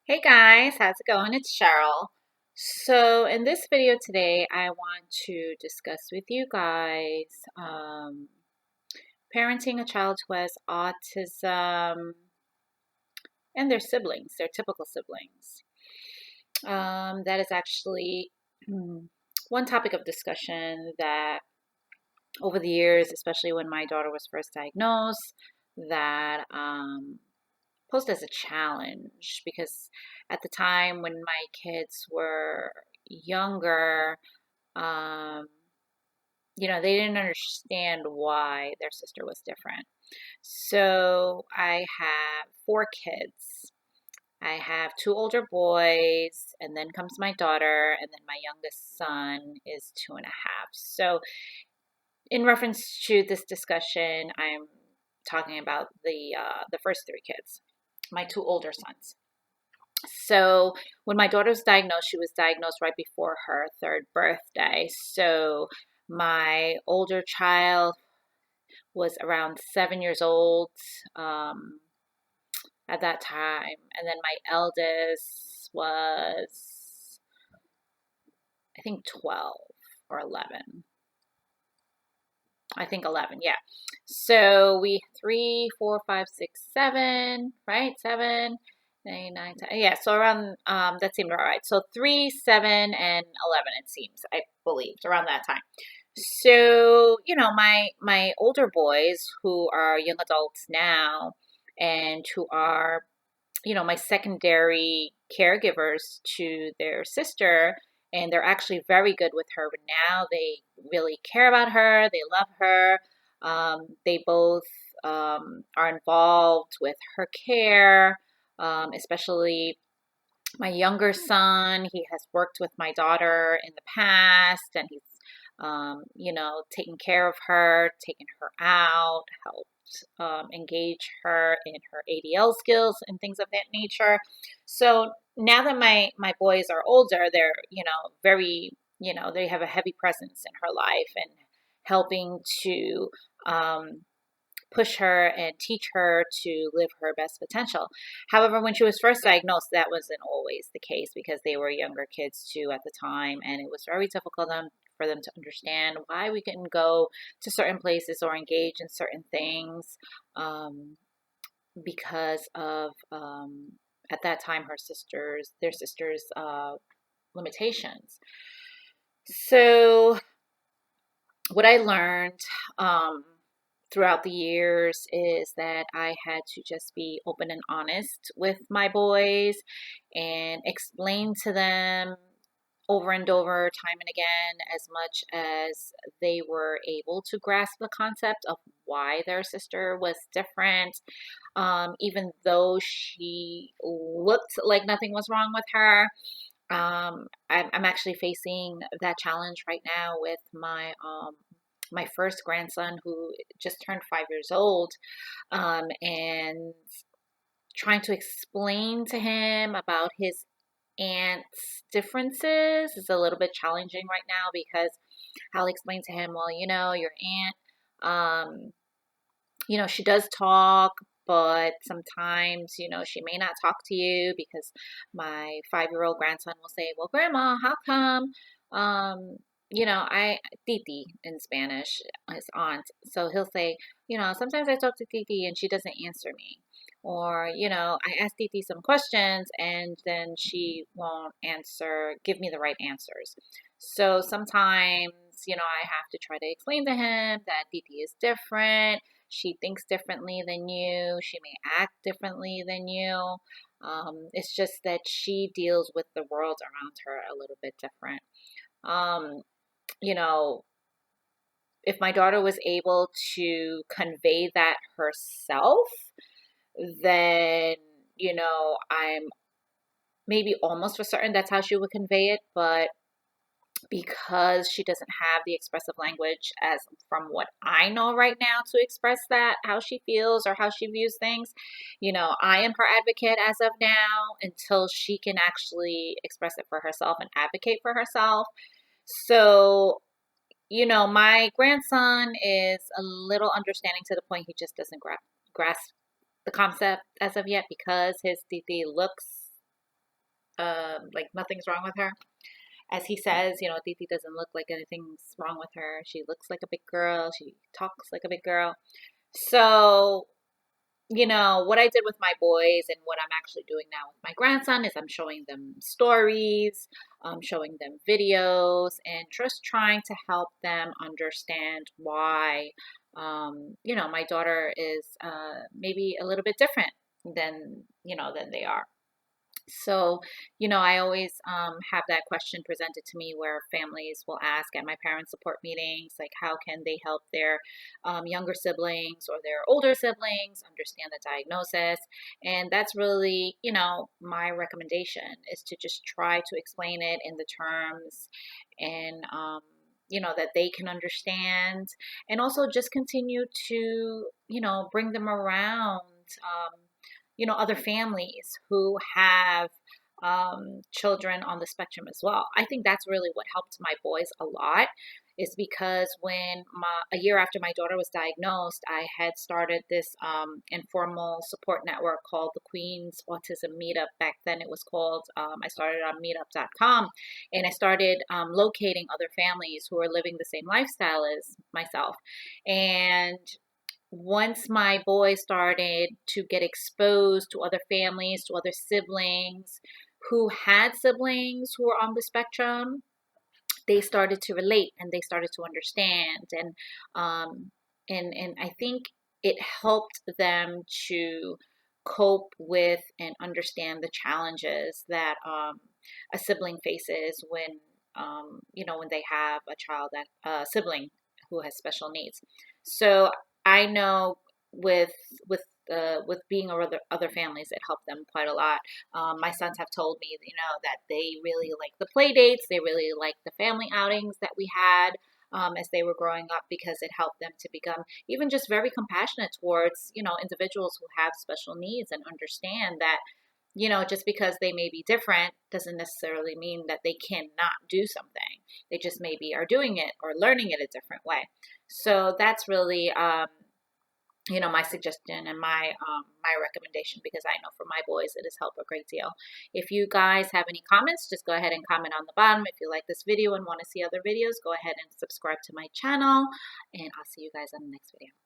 Hey guys, how's it going? It's Cheryl. So, in this video today, I want to discuss with you guys parenting a child who has autism and their siblings, their typical siblings. That is actually one topic of discussion that over the years, especially when my daughter was first diagnosed, that posed as a challenge because at the time when my kids were younger, um, they didn't understand why their sister was different. So I have four kids. I have two older boys, and then comes my daughter, and then my youngest son is 2.5. So, in reference to this discussion, I'm talking about the first three kids, my two older sons. So when my daughter was diagnosed, she was diagnosed right before her third birthday. So my older child was around 7 years old um, at that time, and then my eldest was, I think, 12 or 11. I think 11, yeah. So we 3, 4, 5, 6, 7, right? 7, 8, 9, 10. Yeah, so around that seemed all right. So 3, 7, and 11, it seems, I believed, around that time. So, my older boys who are young adults now and who are, my secondary caregivers to their sister, and they're actually very good with her now. They really care about her, they love her. They both are involved with her care, especially my younger son. He has worked with my daughter in the past, and he's, taken care of her, taken her out, helped engage her in her ADL skills and things of that nature. So now that my boys are older, they're very, they have a heavy presence in her life and helping to push her and teach her to live her best potential. However, when she was first diagnosed, that wasn't always the case because they were younger kids too at the time, and it was very difficult for them to understand why we couldn't go to certain places or engage in certain things um, because of at that time their sisters' limitations. So what I learned throughout the years is that I had to just be open and honest with my boys and explain to them over and over, time and again, as much as they were able to grasp the concept of why their sister was different. Even though she looked like nothing was wrong with her, I'm actually facing that challenge right now with my first grandson who just turned 5 years old, and trying to explain to him about his aunt's differences is a little bit challenging right now because I'll explain to him, well, your aunt, she does talk, but sometimes, she may not talk to you because my 5-year-old grandson will say, well, Grandma, how come, um, I, Titi in Spanish, his aunt. So he'll say, sometimes I talk to Titi and she doesn't answer me. Or, I ask Titi some questions and then she won't give me the right answers. So sometimes, I have to try to explain to him that Titi is different. She thinks differently than you. She may act differently than you. It's just that she deals with the world around her a little bit different. Um, you know, if my daughter was able to convey that herself, then, I'm maybe almost for certain that's how she would convey it. But because she doesn't have the expressive language as from what I know right now to express that, how she feels or how she views things, I am her advocate as of now until she can actually express it for herself and advocate for herself. So, my grandson is a little understanding to the point he just doesn't grasp the concept as of yet because his titi looks like nothing's wrong with her. As he says, you know, Titi doesn't look like anything's wrong with her. She looks like a big girl. She talks like a big girl. So, you know, what I did with my boys and what I'm actually doing now with my grandson is I'm showing them stories, showing them videos, and just trying to help them understand why, you know, my daughter is maybe a little bit different than, you know, than they are. So, you know, I always have that question presented to me where families will ask at my parent support meetings, like, how can they help their younger siblings or their older siblings understand the diagnosis? And that's really, you know, my recommendation is to just try to explain it in the terms and, you know, that they can understand, and also just continue to, you know, bring them around. You know, other families who have children on the spectrum as well. I think that's really what helped my boys a lot, is because a year after my daughter was diagnosed, I had started this informal support network called the Queens Autism Meetup. Back then it was called, I started on meetup.com, and I started locating other families who are living the same lifestyle as myself. And once my boys started to get exposed to other families, to other siblings who had siblings who were on the spectrum, they started to relate and they started to understand. Um, and I think it helped them to cope with and understand the challenges that a sibling faces when, you know, when they have a child, that sibling who has special needs. So I know with with with being around other families, it helped them quite a lot. My sons have told me, you know, that they really like the play dates. They really like the family outings that we had as they were growing up, because it helped them to become even just very compassionate towards, you know, individuals who have special needs, and understand that, you know, just because they may be different doesn't necessarily mean that they cannot do something. They just maybe are doing it or learning it a different way. So that's really, you know, my suggestion and my recommendation, because I know for my boys it has helped a great deal. If you guys have any comments, just go ahead and comment on the bottom. If you like this video and want to see other videos, go ahead and subscribe to my channel, and I'll see you guys on the next video.